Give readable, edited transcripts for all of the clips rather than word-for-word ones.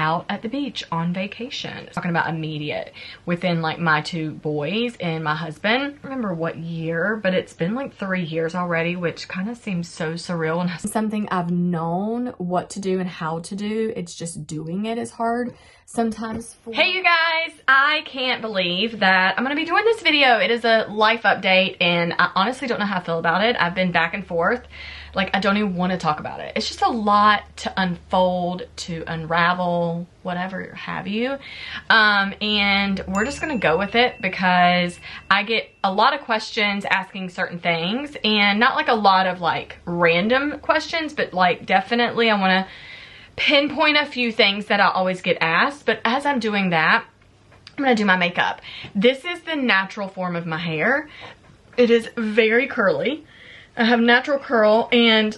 out at the beach on vacation. Talking about immediate, within like my 2 boys and my husband. I don't remember what year, but it's been like 3 years already, which kind of seems so surreal. And something I've known what to do and how to do. It's just doing it is hard sometimes. Hey you guys, I can't believe that I'm gonna be doing this video. It is a life update and I honestly don't know how I feel about it. I've been back and forth. Like, I don't even want to talk about it. It's just a lot to unfold, to unravel, whatever have you. And we're just going to go with it because I get a lot of questions asking certain things, and not like a lot of like random questions, but like definitely I want to pinpoint a few things that I always get asked. But as I'm doing that, I'm going to do my makeup. This is the natural form of my hair. It is very curly. I have natural curl and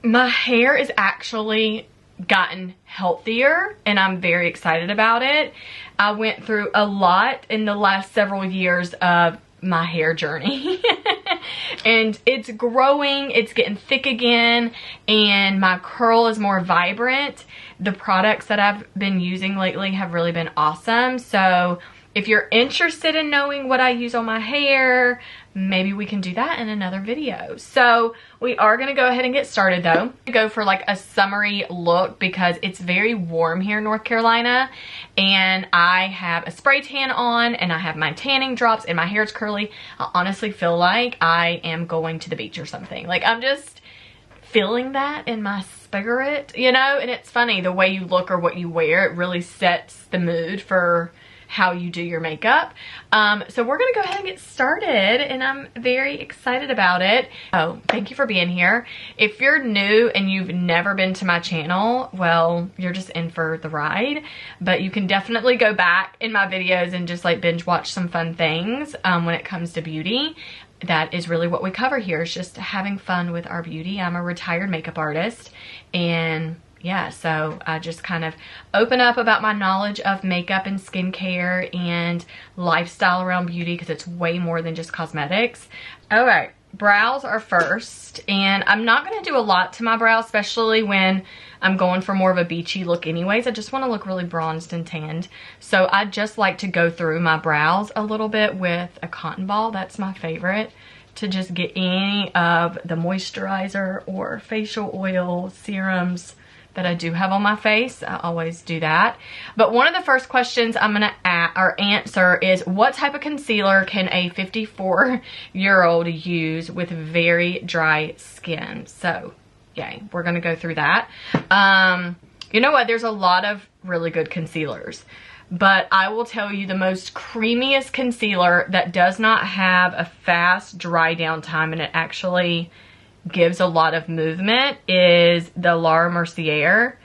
my hair is actually gotten healthier and I'm very excited about it. I went through a lot in the last several years of my hair journey and it's growing, it's getting thick again, and my curl is more vibrant. The products that I've been using lately have really been awesome. So if you're interested in knowing what I use on my hair, maybe we can do that in another video. So we are going to go ahead and get started though. Go for like a summery look because it's very warm here in North Carolina, and I have a spray tan on and I have my tanning drops and my hair's curly. I honestly feel like I am going to the beach or something. Like, I'm just feeling that in my spirit, you know? And it's funny, the way you look or what you wear, it really sets the mood for how you do your makeup. So we're gonna go ahead and get started, and I'm very excited about it. Oh, thank you for being here. If you're new and you've never been to my channel, well, you're just in for the ride, but you can definitely go back in my videos and just like binge watch some fun things when it comes to beauty. That is really what we cover here, is just having fun with our beauty. I'm a retired makeup artist, and yeah, so I just kind of open up about my knowledge of makeup and skincare and lifestyle around beauty, because it's way more than just cosmetics. All right, brows are first, and I'm not going to do a lot to my brows, especially when I'm going for more of a beachy look anyways. I just want to look really bronzed and tanned. So I just like to go through my brows a little bit with a cotton ball. That's my favorite, to just get any of the moisturizer or facial oil serums that I do have on my face. I always do that. But one of the first questions I'm gonna answer is, what type of concealer can a 54-year-old use with very dry skin? So, yay, we're gonna go through that. You know what? There's a lot of really good concealers, but I will tell you the most creamiest concealer that does not have a fast dry down time and it actually gives a lot of movement is the Laura Mercier.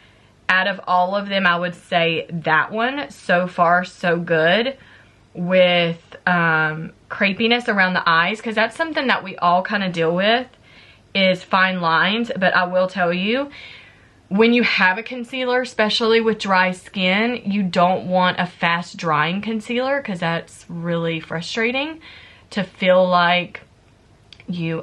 Out of all of them, I would say that one, so far so good with crepiness around the eyes, because that's something that we all kind of deal with, is fine lines. But I will tell you, when you have a concealer, especially with dry skin, you don't want a fast drying concealer, because that's really frustrating to feel like you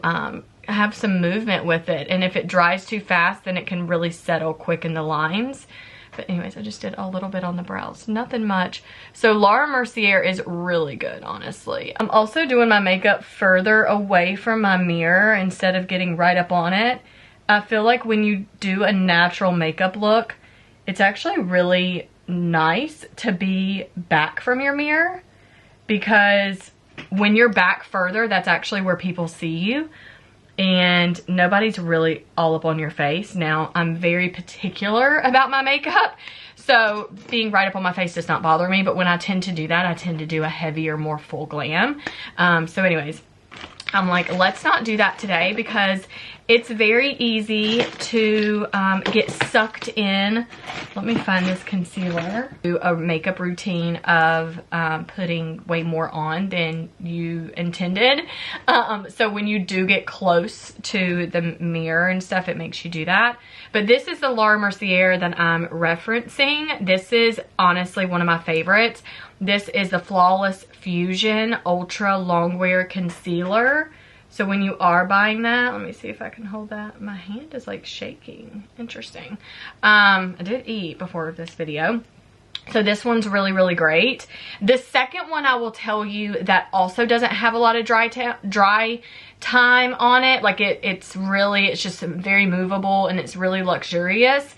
have some movement with it, and if it dries too fast, then it can really settle quick in the lines. But anyways, I just did a little bit on the brows, nothing much. So Laura Mercier is really good, honestly. I'm also doing my makeup further away from my mirror instead of getting right up on it. I feel like when you do a natural makeup look, it's actually really nice to be back from your mirror, because when you're back further, that's actually where people see you, and nobody's really all up on your face. Now, I'm very particular about my makeup, so being right up on my face does not bother me, but when I tend to do that, I tend to do a heavier, more full glam. So anyways, I'm like, let's not do that today, because it's very easy to get sucked in. Let me find this concealer. Do a makeup routine of putting way more on than you intended. So when you do get close to the mirror and stuff, it makes you do that. But this is the Laura Mercier that I'm referencing. This is honestly one of my favorites. This is the Flawless Fusion Ultra Longwear Concealer. So when you are buying that, let me see if I can hold that. My hand is like shaking. Interesting. I did eat before this video. So this one's really, really great. The second one I will tell you that also doesn't have a lot of dry time on it. Like it's just very movable and it's really luxurious.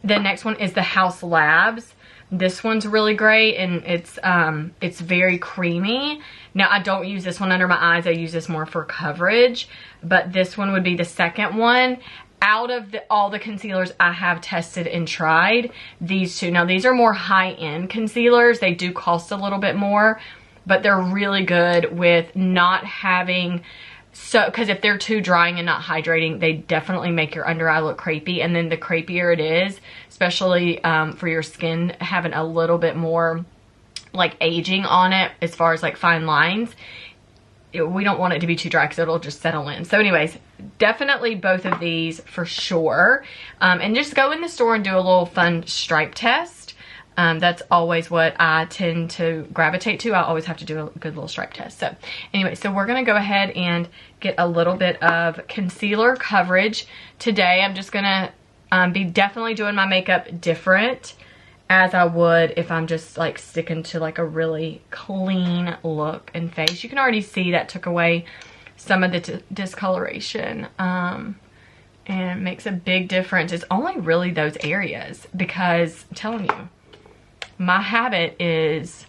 The next one is the House Labs. This one's really great and it's very creamy. Now I don't use this one under my eyes. I use this more for coverage, but this one would be the second one. Out of all the concealers I have tested and tried, these two. Now these are more high-end concealers. They do cost a little bit more, but they're really good with not having, because if they're too drying and not hydrating, they definitely make your under eye look crepey. And then the crepier it is, especially for your skin having a little bit more like aging on it as far as like fine lines, we don't want it to be too dry because it'll just settle in. So anyways, definitely both of these for sure. And just go in the store and do a little fun stripe test. That's always what I tend to gravitate to. I always have to do a good little stripe test. So anyway, so we're going to go ahead and get a little bit of concealer coverage today. I'm just going to be definitely doing my makeup different as I would if I'm just like sticking to like a really clean look and face. You can already see that took away some of the discoloration and makes a big difference. It's only really those areas because I'm telling you, my habit is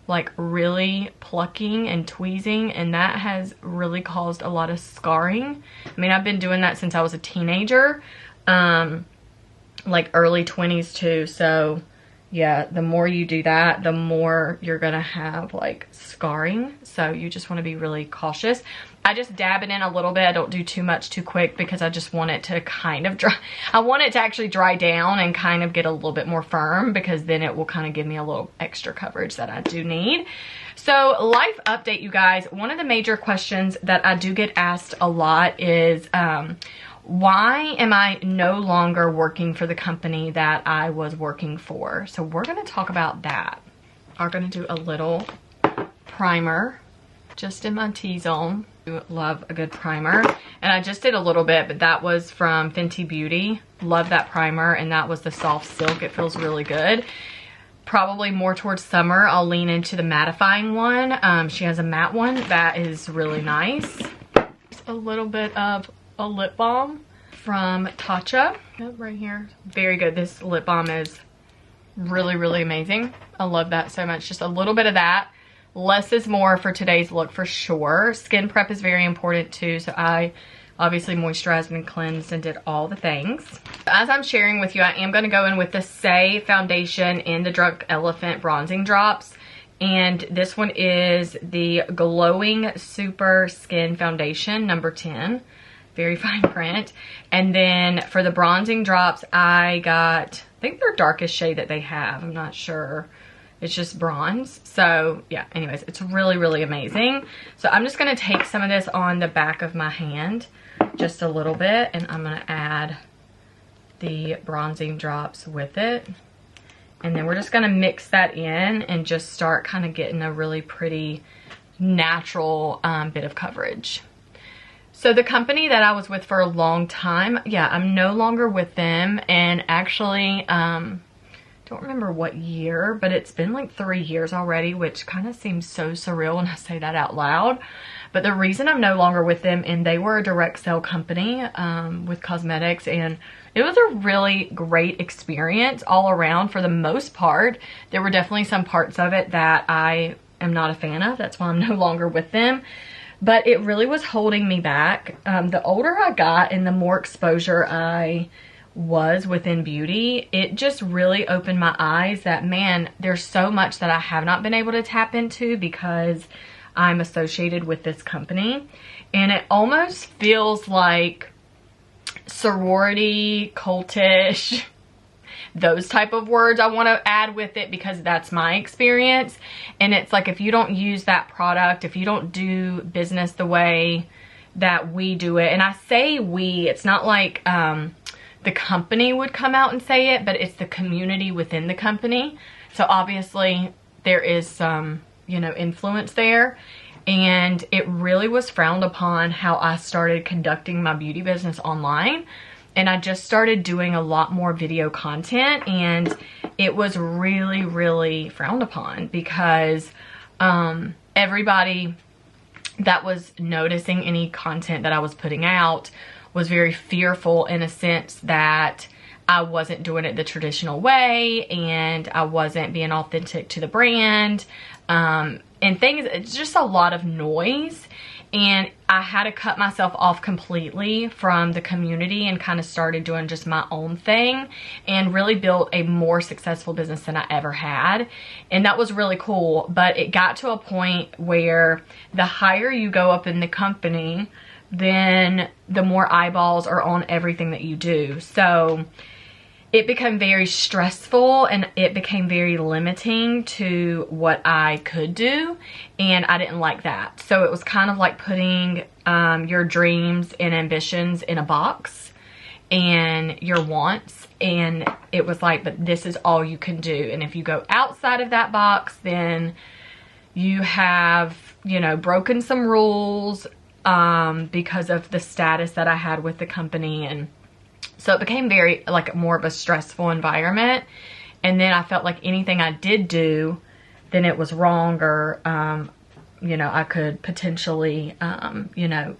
like really plucking and tweezing, and that has really caused a lot of scarring. I mean, I've been doing that since I was a teenager, like early 20s too. So yeah, the more you do that, the more you're gonna have like scarring. So you just want to be really cautious. I just dab it in a little bit. I don't do too much too quick because I just want it to kind of dry. I want it to actually dry down and kind of get a little bit more firm, because then it will kind of give me a little extra coverage that I do need. So life update, you guys. One of the major questions that I do get asked a lot is, why am I no longer working for the company that I was working for? So we're going to talk about that. I'm going to do a little primer just in my T-zone. Love a good primer. And I just did a little bit, but that was from Fenty Beauty. Love that primer, and that was the Soft Silk. It feels really good. Probably more towards summer, I'll lean into the mattifying one. She has a matte one that is really nice. Just a little bit of a lip balm from Tatcha. Yep, right here. Very good. This lip balm is really, really amazing. I love that so much. Just a little bit of that. Less is more for today's look for sure. Skin prep is very important too. So I obviously moisturized and cleansed and did all the things. As I'm sharing with you, I am going to go in with the Shea foundation in the Drunk Elephant bronzing drops. And this one is the Glowing Super Skin Foundation number 10. Very fine print. And then for the bronzing drops, I got, I think they're darkest shade that they have. I'm not sure. It's just bronze. So yeah, anyways, it's really, really amazing. So I'm just going to take some of this on the back of my hand, just a little bit, and I'm going to add the bronzing drops with it. And then we're just going to mix that in and just start kind of getting a really pretty natural bit of coverage. So the company that I was with for a long time, yeah, I'm no longer with them. And actually, don't remember what year, but it's been like 3 years already, which kind of seems so surreal when I say that out loud. But the reason I'm no longer with them, and they were a direct sale company with cosmetics, and it was a really great experience all around for the most part. There were definitely some parts of it that I am not a fan of. That's why I'm no longer with them. But it really was holding me back. The older I got and the more exposure I was within beauty, it just really opened my eyes that, man, there's so much that I have not been able to tap into because I'm associated with this company. And it almost feels like sorority, cultish, those type of words I want to add with it because that's my experience. And it's like, if you don't use that product, if you don't do business the way that we do it, and I say we, it's not like the company would come out and say it, but it's the community within the company. So obviously there is some, you know, influence there. and it really was frowned upon how I started conducting my beauty business online. And I just started doing a lot more video content, and it was really, really frowned upon because everybody that was noticing any content that I was putting out was very fearful, in a sense that I wasn't doing it the traditional way and I wasn't being authentic to the brand, and things. It's just a lot of noise, and I had to cut myself off completely from the community and kind of started doing just my own thing and really built a more successful business than I ever had. And that was really cool. But it got to a point where the higher you go up in the company, then the more eyeballs are on everything that you do. So it became very stressful, and it became very limiting to what I could do, and I didn't like that. So it was kind of like putting your dreams and ambitions in a box and your wants, and it was like, but this is all you can do. And if you go outside of that box, then you have, you know, broken some rules because of the status that I had with the company. And so it became very, like, more of a stressful environment. And then I felt like anything I did do, then it was wrong, or, you know, I could potentially, you know,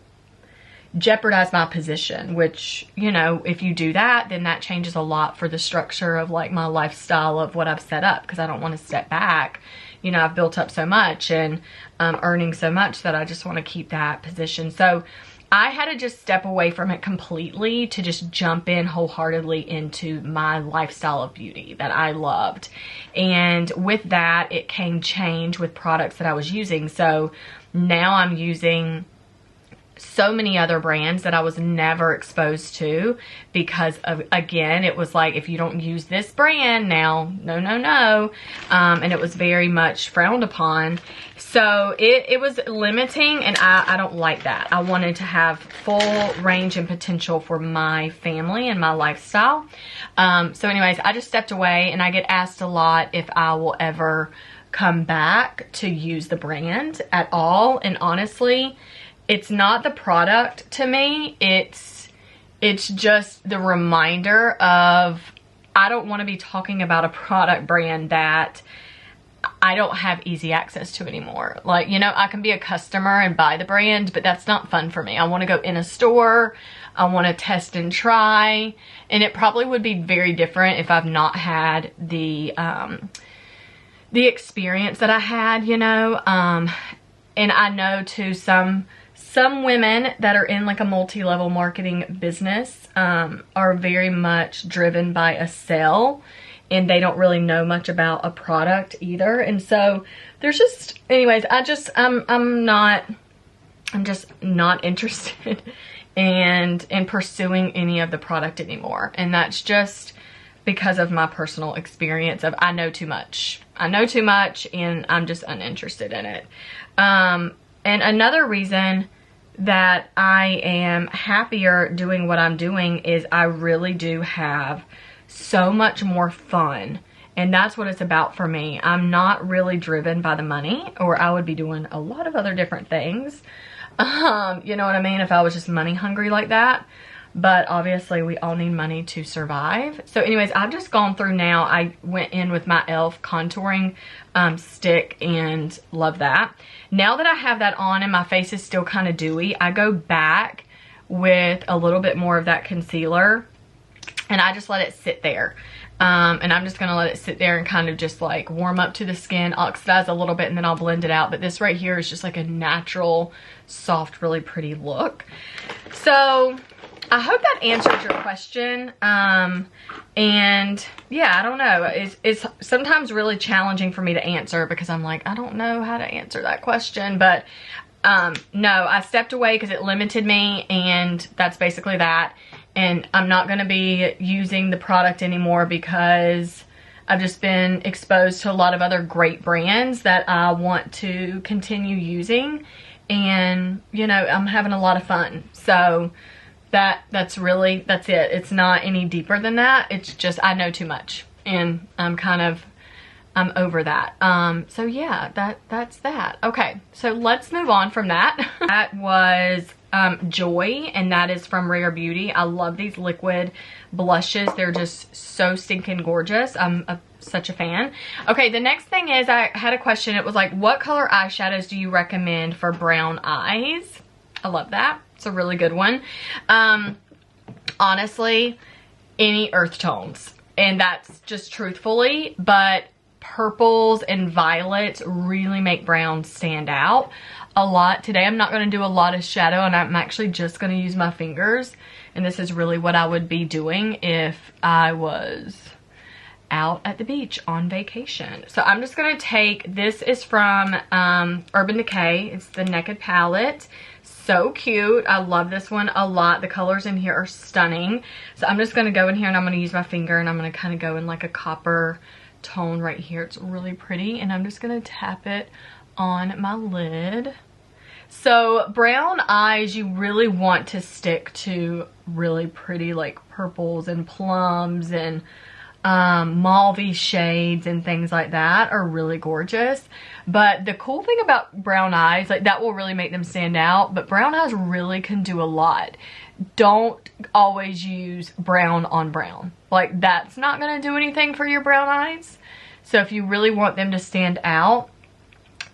jeopardize my position, which, you know, if you do that, then that changes a lot for the structure of, like, my lifestyle of what I've set up, because I don't want to step back. You know, I've built up so much and earning so much that I just want to keep that position. So I had to just step away from it completely to just jump in wholeheartedly into my lifestyle of beauty that I loved. And with that, it came change with products that I was using. So now I'm using so many other brands that I was never exposed to, because of, again, it was like, if you don't use this brand now, no. And it was very much frowned upon. So it was limiting, and I don't like that. I wanted to have full range and potential for my family and my lifestyle. So anyways, I just stepped away, and I get asked a lot if I will ever come back to use the brand at all. And honestly, it's not the product to me. It's just the reminder of, I don't want to be talking about a product brand that I don't have easy access to anymore. Like, you know, I can be a customer and buy the brand, but that's not fun for me. I want to go in a store. I want to test and try. And it probably would be very different if I've not had the experience that I had, you know. And I know too, some women that are in like a multi-level marketing business are very much driven by a sale, and they don't really know much about a product either. And so there's just, anyways, I'm just not interested in pursuing any of the product anymore. And that's just because of my personal experience of, I know too much, and I'm just uninterested in it. And another reason that I am happier doing what I'm doing is I really do have so much more fun, and that's what it's about for me. I'm not really driven by the money, or I would be doing a lot of other different things. You know what I mean? If I was just money hungry like that. But obviously we all need money to survive. So anyways, I've just gone through now. I went in with my e.l.f. contouring stick and love that. Now that I have that on and my face is still kind of dewy, I go back with a little bit more of that concealer, and I just let it sit there. And I'm just going to let it sit there and kind of just like warm up to the skin, oxidize a little bit, and then I'll blend it out. But this right here is just like a natural, soft, really pretty look. So I hope that answered your question. And yeah, I don't know. It's sometimes really challenging for me to answer, because I'm like, I don't know how to answer that question. But no, I stepped away because it limited me, and that's basically that. And I'm not going to be using the product anymore because I've just been exposed to a lot of other great brands that I want to continue using. And, you know, I'm having a lot of fun. So that's it. It's not any deeper than that. It's just, I know too much, and I'm kind of I'm over that. So yeah, that's that. Okay, so let's move on from that. That was Joy, and that is from Rare Beauty. I love these liquid blushes. They're just so stinking gorgeous. I'm such a fan. Okay, the next thing is I had a question. It was like, what color eyeshadows do you recommend for brown eyes? I love that. It's a really good one. Honestly, any earth tones. And that's just truthfully, but purples and violets really make browns stand out a lot. Today I'm not going to do a lot of shadow, and I'm actually just going to use my fingers. And this is really what I would be doing if I was out at the beach on vacation. So I'm just going to take, this is from Urban Decay. It's the Naked palette. So cute. I love this one a lot. The colors in here are stunning. So I'm just going to go in here and I'm going to use my finger, and I'm going to kind of go in like a copper tone right here. It's really pretty, and I'm just going to tap it on my lid. So brown eyes, you really want to stick to really pretty like purples and plums and mauve shades and things like that are really gorgeous. But the cool thing about brown eyes, like that will really make them stand out, but brown eyes really can do a lot. Don't always use brown on brown. Like that's not going to do anything for your brown eyes. So if you really want them to stand out,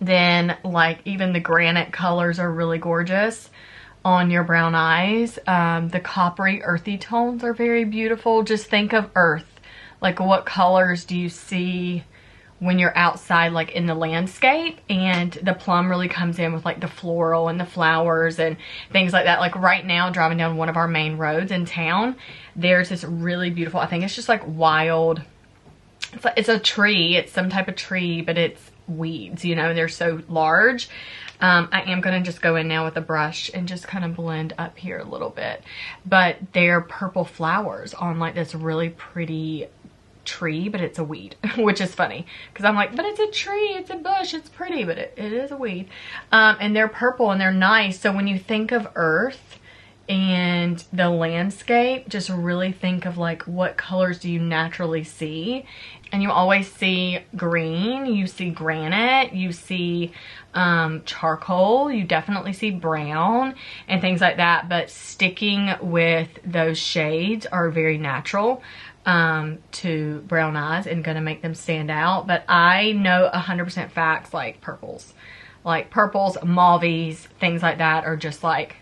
then like even the granite colors are really gorgeous on your brown eyes. The coppery earthy tones are very beautiful. Just think of earth. Like what colors do you see when you're outside, like in the landscape? And the plum really comes in with like the floral and the flowers and things like that. Like right now, driving down one of our main roads in town, there's this really beautiful, I think it's just like wild, it's a tree, it's some type of tree, but it's weeds, you know, they're so large. I am going to just go in now with a brush and just kind of blend up here a little bit. But they're purple flowers on like this really pretty tree, but it's a weed, which is funny because I'm like, but it's a tree, it's a bush, it's pretty, but it is a weed. And they're purple and they're nice. So when you think of earth and the landscape, just really think of like what colors do you naturally see. And you always see green, you see granite, you see charcoal, you definitely see brown and things like that. But sticking with those shades are very natural to brown eyes and gonna make them stand out. But I know 100% facts, like purples, mauves, things like that are just like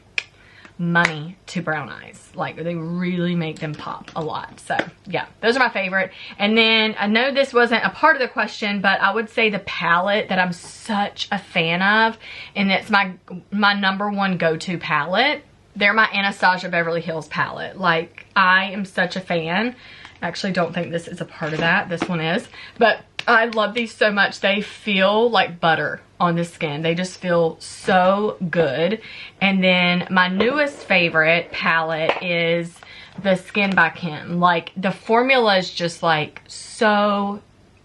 money to brown eyes. Like they really make them pop a lot. So yeah, those are my favorite. And then I know this wasn't a part of the question, but I would say the palette that I'm such a fan of, and it's my number one go-to palette. They're my Anastasia Beverly Hills palette. Like I am such a fan. I actually don't think this is a part of that. This one is, but I love these so much. They feel like butter on the skin. They just feel so good. And then my newest favorite palette is the Skin by Kim. Like the formula is just like so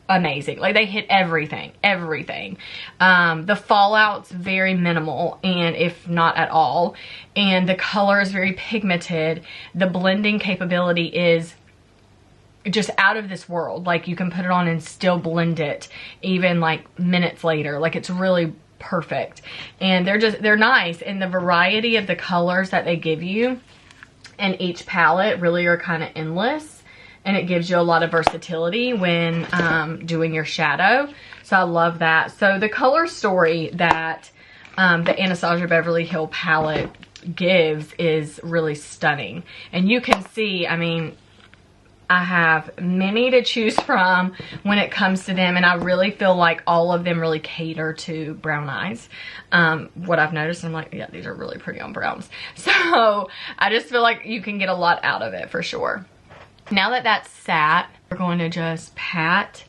amazing. Like they hit everything. The fallout's very minimal, and if not at all. And the color is very pigmented. The blending capability is just out of this world. Like you can put it on and still blend it even like minutes later. Like it's really perfect. And they're nice. And the variety of the colors that they give you in each palette really are kind of endless. And it gives you a lot of versatility when doing your shadow. So I love that. So the color story that the Anastasia Beverly Hills palette gives is really stunning. And you can see, I mean, I have many to choose from when it comes to them, and I really feel like all of them really cater to brown eyes. What I've noticed, I'm like, yeah, these are really pretty on browns. So I just feel like you can get a lot out of it for sure. Now that that's sat, we're going to just pat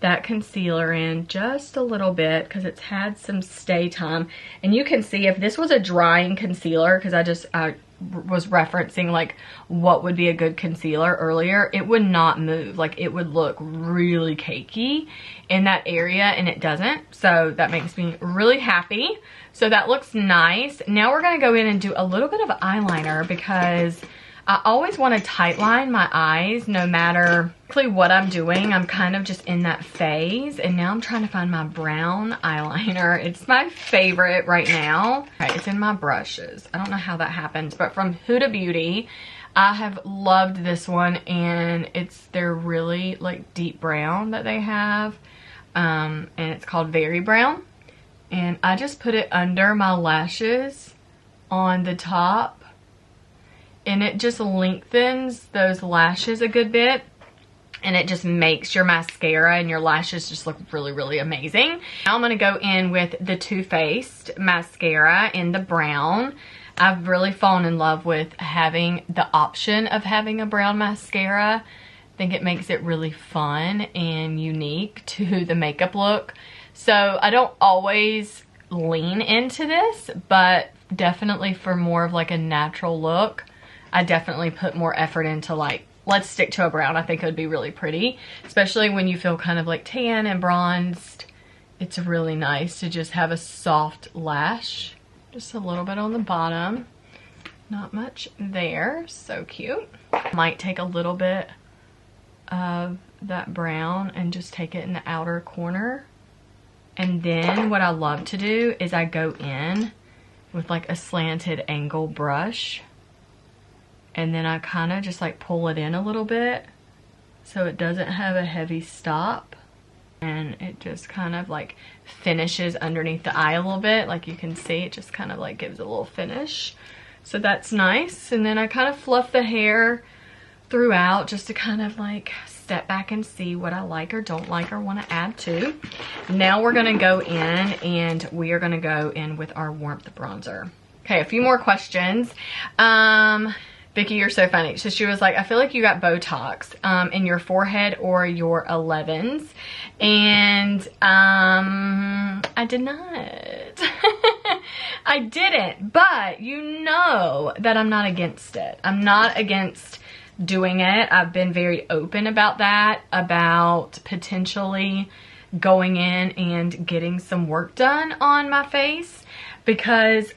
that concealer in just a little bit because it's had some stay time. And you can see if this was a drying concealer, because I was referencing like what would be a good concealer earlier, it would not move. Like it would look really cakey in that area, and it doesn't. So that makes me really happy. So that looks nice. Now we're going to go in and do a little bit of eyeliner because I always want to tight line my eyes no matter what I'm doing. I'm kind of just in that phase, and now I'm trying to find my brown eyeliner. It's my favorite right now. Okay, it's in my brushes. I don't know how that happens, but from Huda Beauty, I have loved this one, and they're really like deep brown that they have, and it's called Very Brown, and I just put it under my lashes on the top. And it just lengthens those lashes a good bit. And it just makes your mascara and your lashes just look really, really amazing. Now I'm going to go in with the Too Faced mascara in the brown. I've really fallen in love with having the option of having a brown mascara. I think it makes it really fun and unique to the makeup look. So I don't always lean into this, but definitely for more of like a natural look, I definitely put more effort into like, let's stick to a brown. I think it would be really pretty, especially when you feel kind of like tan and bronzed. It's really nice to just have a soft lash. Just a little bit on the bottom. Not much there. So cute. Might take a little bit of that brown and just take it in the outer corner. And then what I love to do is I go in with like a slanted angle brush. And then I kind of just like pull it in a little bit so it doesn't have a heavy stop. And it just kind of like finishes underneath the eye a little bit. Like you can see, it just kind of like gives a little finish. So that's nice. And then I kind of fluff the hair throughout just to kind of like step back and see what I like or don't like or want to add to. Now we're going to go in, and we are going to go in with our Warmth bronzer. Okay, a few more questions. Vicky, you're so funny. So she was like, I feel like you got BOTOX in your forehead or your 11s. And I did not. I didn't. But you know that I'm not against it. I'm not against doing it. I've been very open about that, about potentially going in and getting some work done on my face, because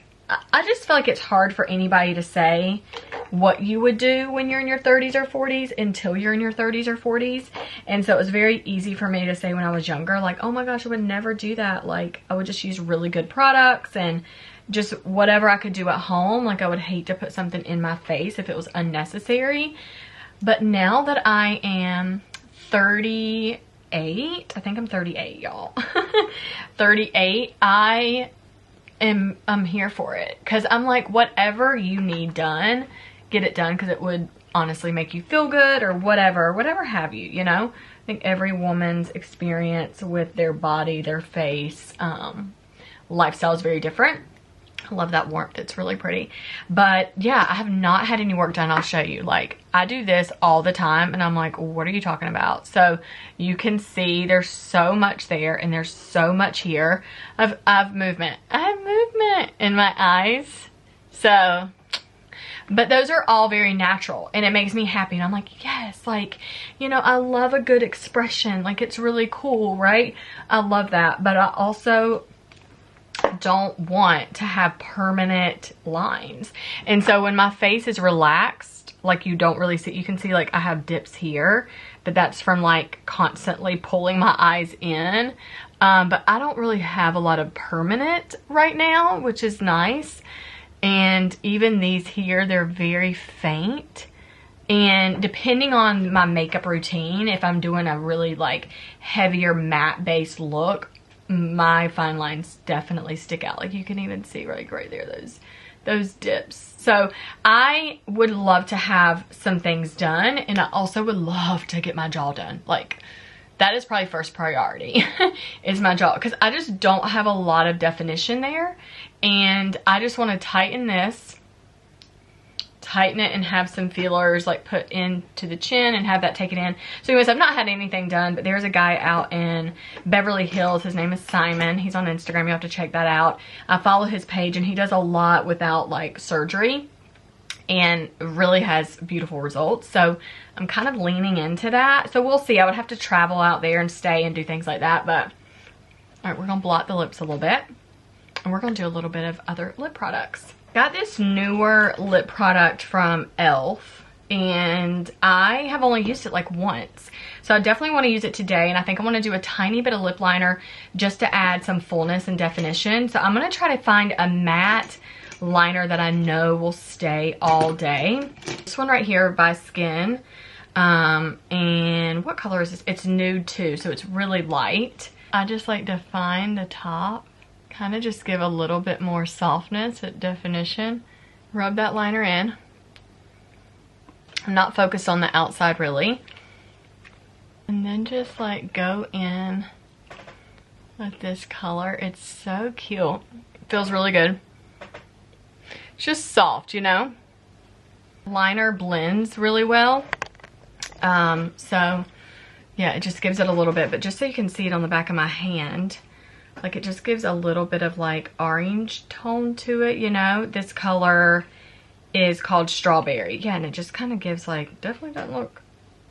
I just feel like it's hard for anybody to say what you would do when you're in your 30s or 40s until you're in your 30s or 40s. And so it was very easy for me to say when I was younger, like, oh my gosh, I would never do that. Like, I would just use really good products and just whatever I could do at home. Like, I would hate to put something in my face if it was unnecessary. But now that I am 38, I think I'm 38, y'all. 38, I'm here for it, because I'm like, whatever you need done, get it done, because it would honestly make you feel good or whatever have you, you know. I think every woman's experience with their body, their face, lifestyle is very different. I love that warmth. It's really pretty. But yeah, I have not had any work done. I'll show you. Like, I do this all the time, and I'm like, what are you talking about? So you can see there's so much there, and there's so much here of movement. I have movement in my eyes. So, but those are all very natural, and it makes me happy. And I'm like, yes, like, you know, I love a good expression. Like, it's really cool, right? I love that. But I also don't want to have permanent lines. And so when my face is relaxed, like, you don't really see, you can see like I have dips here, but that's from like constantly pulling my eyes in. But I don't really have a lot of permanent right now, which is nice. And even these here, they're very faint. And depending on my makeup routine, if I'm doing a really like heavier matte based look, my fine lines definitely stick out. Like, you can even see right there, those dips. So I would love to have some things done, and I also would love to get my jaw done. Like, that is probably first priority is my jaw, because I just don't have a lot of definition there, and I just want to tighten this, tighten it, and have some feelers like put into the chin and have that taken in. So anyways, I've not had anything done, but there's a guy out in Beverly Hills. His name is Simon. He's on Instagram. You have to check that out. I follow his page, and he does a lot without like surgery and really has beautiful results. So I'm kind of leaning into that. So we'll see. I would have to travel out there and stay and do things like that. But all right, we're gonna blot the lips a little bit, and we're gonna do a little bit of other lip products. Got this newer lip product from e.l.f. and I have only used it like once. So I definitely want to use it today, and I think I want to do a tiny bit of lip liner just to add some fullness and definition. So I'm going to try to find a matte liner that I know will stay all day. This one right here by Skin. And what color is this? It's nude too, so it's really light. I just like to find the top, kind of just give a little bit more softness and definition. Rub that liner in. I'm not focused on the outside really. And then just like go in with this color. It's so cute. It feels really good. It's just soft, you know? Liner blends really well. So yeah, it just gives it a little bit, but just so you can see it on the back of my hand, like it just gives a little bit of like orange tone to it, you know? This color is called Strawberry. Yeah, and it just kind of gives like, definitely doesn't look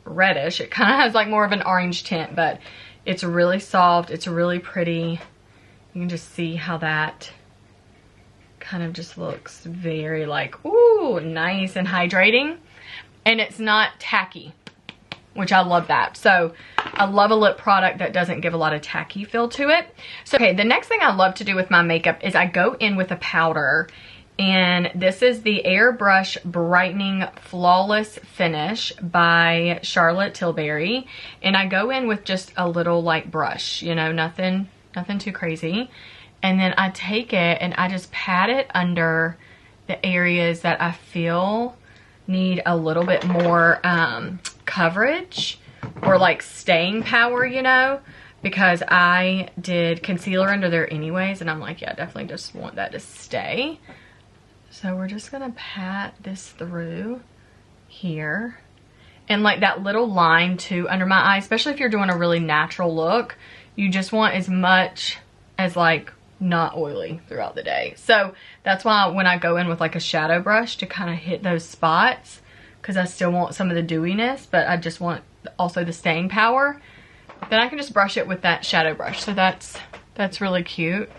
reddish. It kind of has like more of an orange tint, but it's really soft. It's really pretty. You can just see how that kind of just looks very like, ooh, nice and hydrating. And it's not tacky, which I love that. So I love a lip product that doesn't give a lot of tacky feel to it. So, okay, the next thing I love to do with my makeup is I go in with a powder, and this is the Airbrush Brightening Flawless Finish by Charlotte Tilbury. And I go in with just a little like brush, you know, nothing too crazy. And then I take it and I just pat it under the areas that I feel need a little bit more coverage or like staying power, you know, because I did concealer under there anyways, and I'm like, yeah, definitely just want that to stay. So we're just gonna pat this through here, and like that little line too under my eye, especially if you're doing a really natural look, you just want as much as like not oily throughout the day. So that's why when I go in with like a shadow brush to kind of hit those spots, because I still want some of the dewiness, but I just want also the staying power, then I can just brush it with that shadow brush. So that's really cute.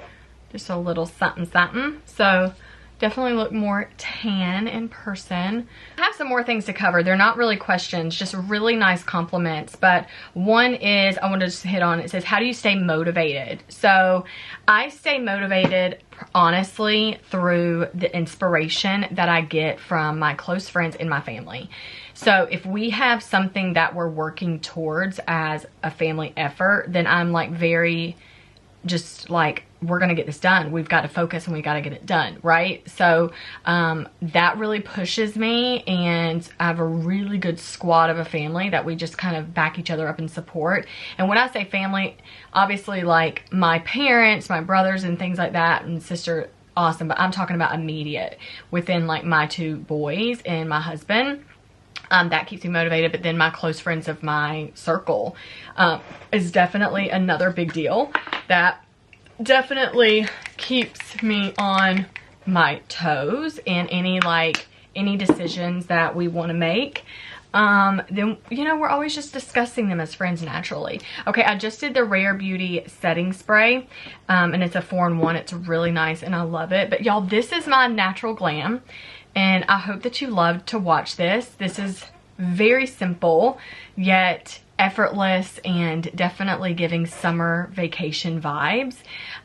Just a little something something. So definitely look more tan in person. I have some more things to cover. They're not really questions, just really nice compliments. But one is, I want to just hit on, it says, how do you stay motivated? So I stay motivated honestly through the inspiration that I get from my close friends and my family. So if we have something that we're working towards as a family effort, then I'm like very just like, we're gonna get this done. We've got to focus and we got to get it done, right? So that really pushes me, and I have a really good squad of a family that we just kind of back each other up and support. And when I say family, obviously like my parents, my brothers and things like that, and sister, awesome, but I'm talking about immediate within like my two boys and my husband. That keeps me motivated, but then my close friends of my circle is definitely another big deal. That definitely keeps me on my toes in any decisions that we want to make. Then, you know, we're always just discussing them as friends naturally. Okay, I just did the Rare Beauty setting spray, and it's a 4-in-1. It's really nice and I love it. But y'all, this is my natural glam, and I hope that you loved to watch this. This is very simple, yet effortless, and definitely giving summer vacation vibes.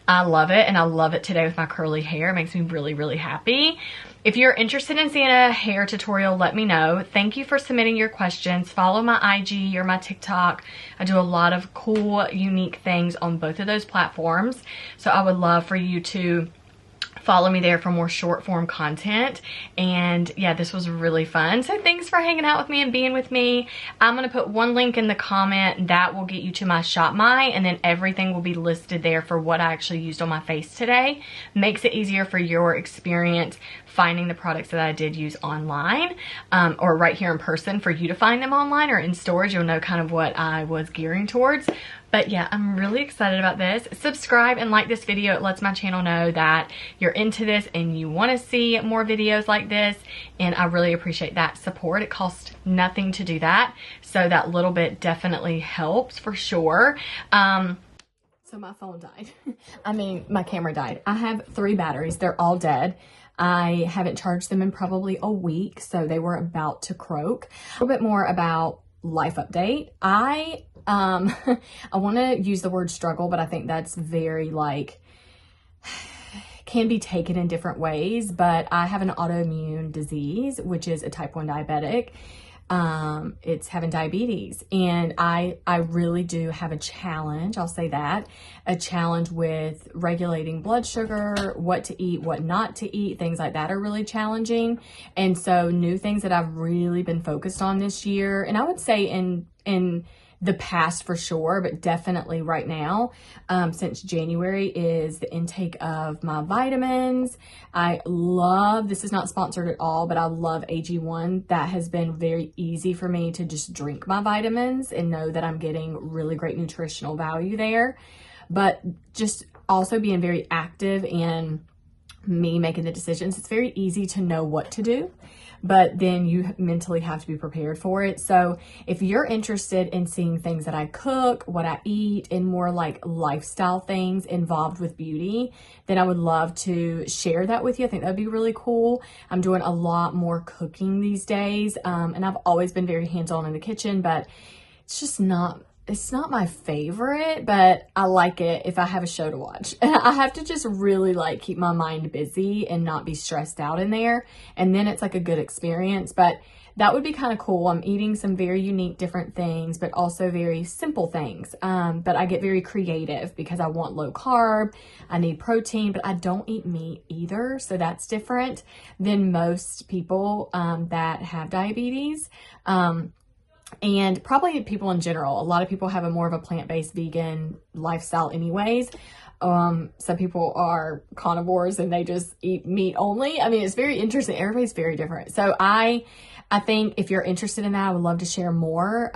I love it, and I love it today with my curly hair. It makes me really, really happy. If you're interested in seeing a hair tutorial, let me know. Thank you for submitting your questions. Follow my IG or my TikTok. I do a lot of cool, unique things on both of those platforms. So I would love for you to follow me there for more short form content. And yeah, this was really fun. So thanks for hanging out with me and being with me. I'm going to put one link in the comment that will get you to my Shop My, and then everything will be listed there for what I actually used on my face today. Makes it easier for your experience finding the products that I did use online, or right here in person for you to find them online or in storage. You'll know kind of what I was gearing towards. But yeah, I'm really excited about this. Subscribe and like this video. It lets my channel know that you're into this and you want to see more videos like this. And I really appreciate that support. It costs nothing to do that. So that little bit definitely helps for sure. So my phone died. I mean, my camera died. I have 3 batteries. They're all dead. I haven't charged them in probably a week, so they were about to croak. A little bit more about life update. I want to use the word struggle, but I think that's very like, can be taken in different ways, but I have an autoimmune disease, which is a type 1 diabetic. It's having diabetes, and I really do have a challenge. I'll say that, a challenge with regulating blood sugar, what to eat, what not to eat, things like that are really challenging. And so new things that I've really been focused on this year, and I would say in the past for sure, but definitely right now, since January, is the intake of my vitamins. I love, this is not sponsored at all, but I love AG1. That has been very easy for me to just drink my vitamins and know that I'm getting really great nutritional value there. But just also being very active in me making the decisions. It's very easy to know what to do, but then you mentally have to be prepared for it. So if you're interested in seeing things that I cook, what I eat, and more like lifestyle things involved with beauty, then I would love to share that with you. I think that'd be really cool. I'm doing a lot more cooking these days, and I've always been very hands-on in the kitchen, but it's just not my favorite, but I like it if I have a show to watch. I have to just really like keep my mind busy and not be stressed out in there. And then it's like a good experience, but that would be kind of cool. I'm eating some very unique different things, but also very simple things. But I get very creative because I want low carb. I need protein, but I don't eat meat either. So that's different than most people that have diabetes. And probably people in general. A lot of people have a more of a plant-based vegan lifestyle anyways. Some people are carnivores and they just eat meat only. I mean, it's very interesting. Everybody's very different. So I think if you're interested in that, I would love to share more,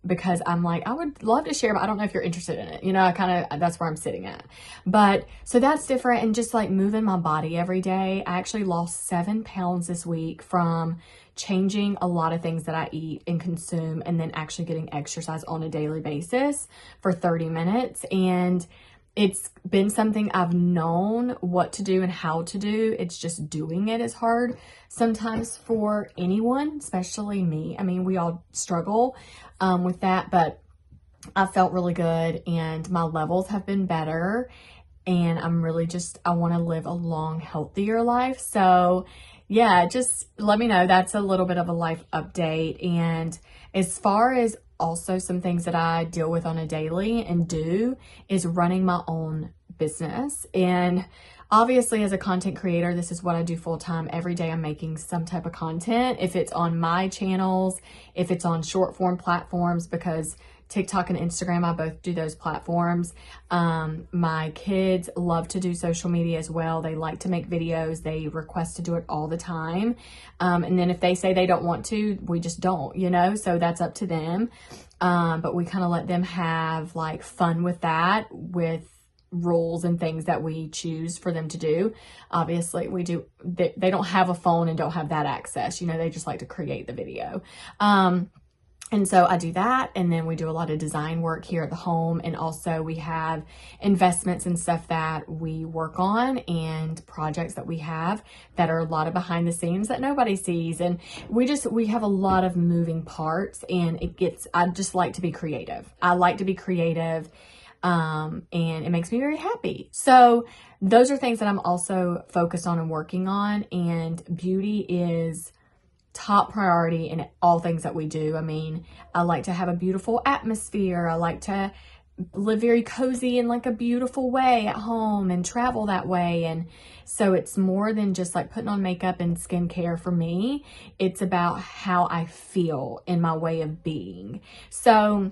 because I'm like, I would love to share, but I don't know if you're interested in it. You know, that's where I'm sitting at. But so that's different. And just like moving my body every day. I actually lost 7 pounds this week from changing a lot of things that I eat and consume, and then actually getting exercise on a daily basis for 30 minutes. And it's been something I've known what to do and how to do. It's just doing it is hard sometimes for anyone, especially me. I mean, we all struggle with that, but I felt really good and my levels have been better. And I'm really I want to live a long, healthier life. So yeah, just let me know. That's a little bit of a life update. And as far as also some things that I deal with on a daily and do is running my own business. And obviously as a content creator, this is what I do full time. Every day I'm making some type of content. If it's on my channels, if it's on short form platforms, because TikTok and Instagram, I both do those platforms. My kids love to do social media as well. They like to make videos. They request to do it all the time. And then if they say they don't want to, we just don't, you know, so that's up to them. But we kind of let them have like fun with that, with rules and things that we choose for them to do. Obviously they don't have a phone and don't have that access, you know, they just like to create the video. And so I do that, and then we do a lot of design work here at the home, and also we have investments and stuff that we work on and projects that we have that are a lot of behind the scenes that nobody sees. And we have a lot of moving parts, and I just like to be creative. I like to be creative, and it makes me very happy. So those are things that I'm also focused on and working on, and beauty is top priority in all things that we do. I mean, I like to have a beautiful atmosphere. I like to live very cozy in like a beautiful way at home and travel that way. And so it's more than just like putting on makeup and skincare for me. It's about how I feel in my way of being. So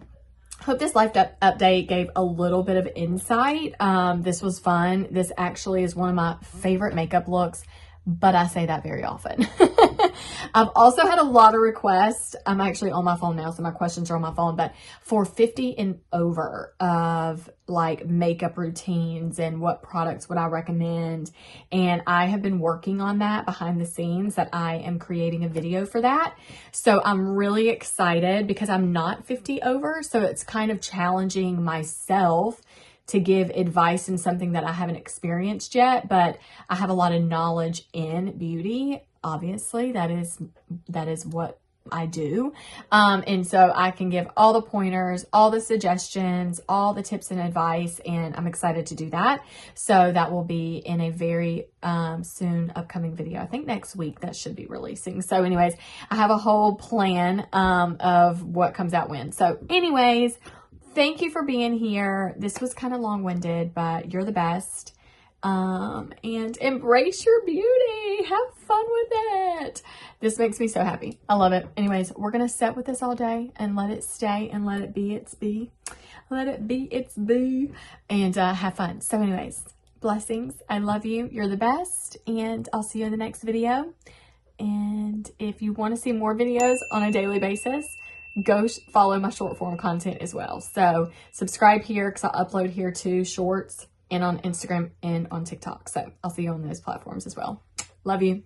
hope this life update gave a little bit of insight. This was fun. This actually is one of my favorite makeup looks, but I say that very often. I've also had a lot of requests. I'm actually on my phone now, so my questions are on my phone, but for 50 and over of like makeup routines and what products would I recommend. And I have been working on that behind the scenes, that I am creating a video for that. So I'm really excited because I'm not 50 over. So it's kind of challenging myself to give advice in something that I haven't experienced yet, but I have a lot of knowledge in beauty. Obviously, that is what I do. And so I can give all the pointers, all the suggestions, all the tips and advice, and I'm excited to do that. So that will be in a very soon upcoming video. I think next week that should be releasing. So anyways, I have a whole plan of what comes out when. So anyways, thank you for being here. This was kind of long-winded, but you're the best. And embrace your beauty. Have fun with it. This makes me so happy. I love it. Anyways, we're going to sit with this all day and let it stay and let it be its be. Let it be its boo and have fun. So anyways, blessings. I love you. You're the best. And I'll see you in the next video. And if you want to see more videos on a daily basis, go follow my short form content as well. So subscribe here because I'll upload here too, shorts, and on Instagram and on TikTok. So I'll see you on those platforms as well. Love you.